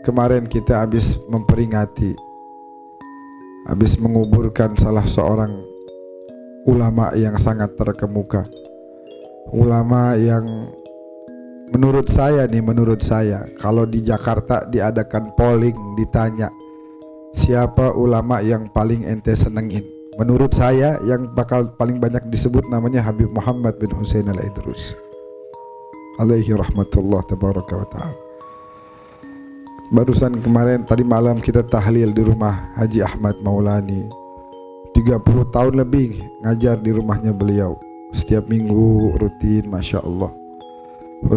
kemarin kita habis memperingati, habis menguburkan salah seorang ulama yang sangat terkemuka. Ulama yang menurut saya kalau di Jakarta diadakan polling, ditanya siapa ulama yang paling ente senengin, menurut saya yang bakal paling banyak disebut namanya Habib Muhammad bin Husain al-Idrus alaihi rahmatullah tabaraka wa ta'ala. Barusan kemarin tadi malam kita tahlil di rumah Haji Ahmad Maulani. 30 tahun lebih ngajar di rumahnya beliau, setiap minggu rutin, Masya Allah.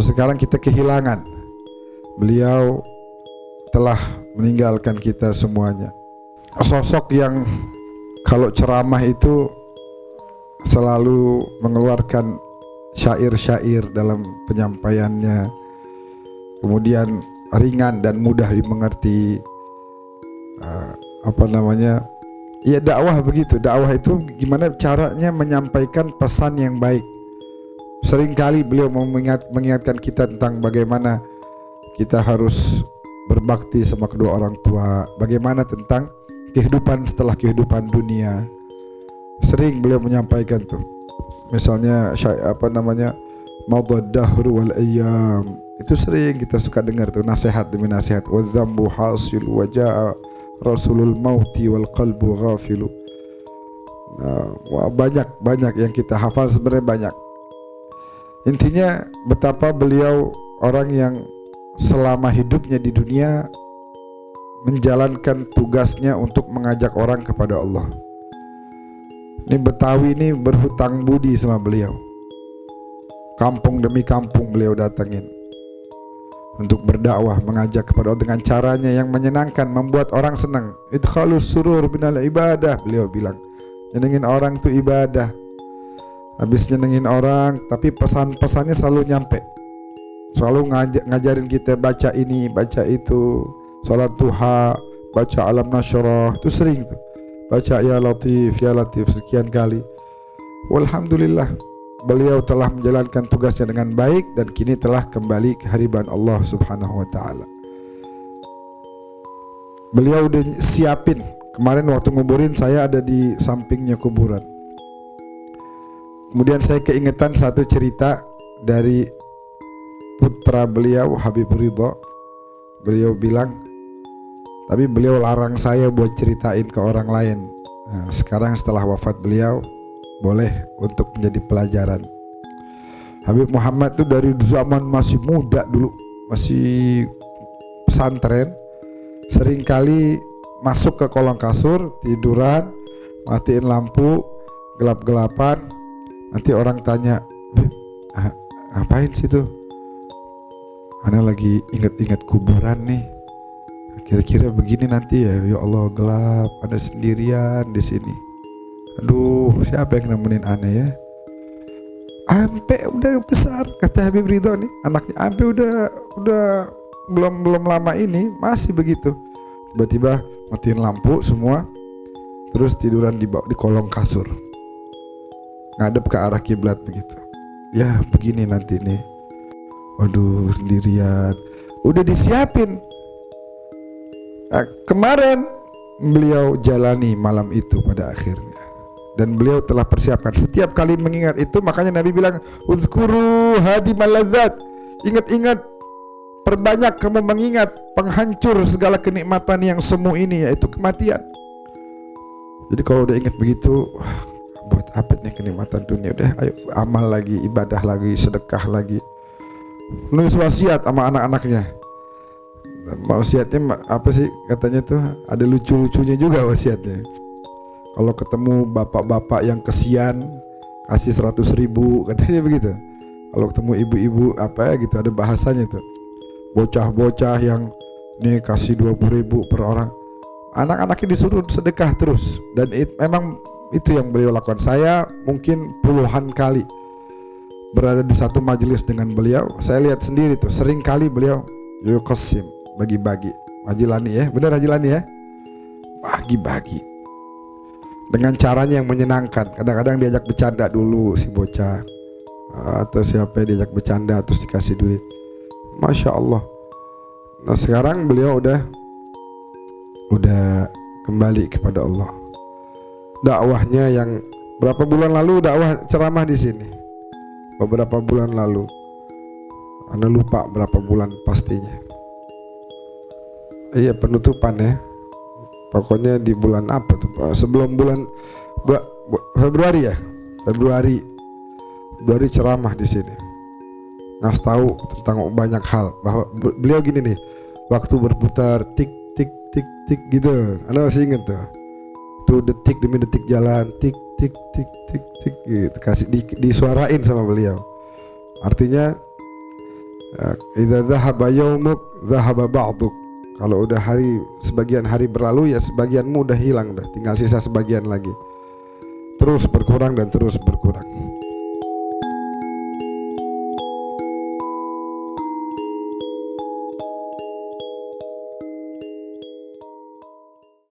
Sekarang kita kehilangan. Beliau telah meninggalkan kita semuanya. Sosok yang kalau ceramah itu selalu mengeluarkan syair-syair dalam penyampaiannya, kemudian ringan dan mudah dimengerti. Ya dakwah begitu. Dakwah itu gimana caranya menyampaikan pesan yang baik. Seringkali beliau mengingatkan kita tentang bagaimana kita harus berbakti sama kedua orang tua, bagaimana tentang kehidupan setelah kehidupan dunia. Sering beliau menyampaikan tuh. Misalnya madad dahru wal ayyam. Itu sering kita suka dengar tuh, nasihat demi nasihat. Wa dzambu hasil wa jaa rasulul mauti wal qalbu ghafilu. Nah, banyak yang kita hafal, sebenarnya banyak. Intinya betapa beliau orang yang selama hidupnya di dunia menjalankan tugasnya untuk mengajak orang kepada Allah. Ini Betawi ini berhutang budi sama beliau. Kampung demi kampung beliau datangin untuk berdakwah, mengajak kepada Allah dengan caranya yang menyenangkan, membuat orang senang. Idkhalus surur binal ibadah, beliau bilang. Nyenengin orang itu ibadah. Habis nyenengin orang, tapi pesan-pesannya selalu nyampe. Selalu ngajarin kita baca ini, baca itu, salat duha, baca alam nasyrah, itu sering tuh. Baca ya latif sekian kali. Walhamdulillah, beliau telah menjalankan tugasnya dengan baik dan kini telah kembali ke hadirat Allah Subhanahu wa taala. Beliau udah siapin. Kemarin waktu nguburin saya ada di sampingnya kuburan. Kemudian saya keingetan satu cerita dari putra beliau Habib Ridho. Beliau bilang, tapi beliau larang saya buat ceritain ke orang lain. Nah, sekarang setelah wafat beliau boleh untuk menjadi pelajaran. Habib Muhammad itu dari zaman masih muda dulu, masih pesantren, seringkali masuk ke kolong kasur, tiduran, matiin lampu, gelap-gelapan. Nanti orang tanya, ngapain situ? Ana lagi inget-inget kuburan nih. Kira-kira begini nanti ya Allah, gelap, ada sendirian di sini. Aduh, siapa yang nemenin ana ya? Ampe udah besar, kata Habib Ridho nih, anaknya Ampe udah belum lama ini masih begitu. Tiba-tiba matiin lampu semua, terus tiduran di kolong kasur, ngadep ke arah kiblat begitu. Ya begini nanti nih. Waduh, sendirian. Udah disiapin. Kemarin beliau jalani malam itu pada akhirnya, dan beliau telah persiapkan. Setiap kali mengingat itu, makanya Nabi bilang, uzkuru hadimal ladzat. Ingat-ingat, perbanyak kamu mengingat penghancur segala kenikmatan yang semu ini, yaitu kematian. Jadi kalau udah ingat begitu, buat apa nih kenikmatan dunia? Udah, ayo amal lagi, ibadah lagi, sedekah lagi. Nulis wasiat sama anak-anaknya. Wasiatnya apa sih katanya tuh? Ada lucu-lucunya juga wasiatnya. Kalau ketemu bapak-bapak yang kesian, kasih 100.000, katanya begitu. Kalau ketemu ibu-ibu apa ya gitu, ada bahasanya tuh. Bocah-bocah yang nih kasih 20.000 per orang, anak-anaknya disuruh sedekah terus. Dan memang itu yang beliau lakukan. Saya mungkin puluhan kali berada di satu majelis dengan beliau, saya lihat sendiri tuh, sering kali beliau yuqassim, bagi-bagi. Haji Lani ya, benar Haji Lani ya, bagi-bagi dengan caranya yang menyenangkan. Kadang-kadang diajak bercanda dulu si bocah, atau siapa diajak bercanda terus dikasih duit. Masya Allah. Nah sekarang beliau udah kembali kepada Allah. Dakwahnya yang berapa bulan lalu dakwah ceramah di sini. Beberapa bulan lalu. Anda lupa berapa bulan pastinya. Iya penutupan ya. Pokoknya di bulan apa tuh? Sebelum bulan Februari ya. Februari ceramah di sini. Ngasih tahu tentang banyak hal. Bahwa beliau gini nih. Waktu berputar tik tik tik tik gitu. Anda masih ingat tuh? Tuh detik demi detik jalan tik tik tik tik tik gitu. Kasih disuarain sama beliau. Artinya idza dhahaba yaumuk dhahaba ba'duk. Kalau udah sebagian hari berlalu ya sebagianmu udah hilang dah, tinggal sisa sebagian lagi. Terus berkurang dan terus berkurang.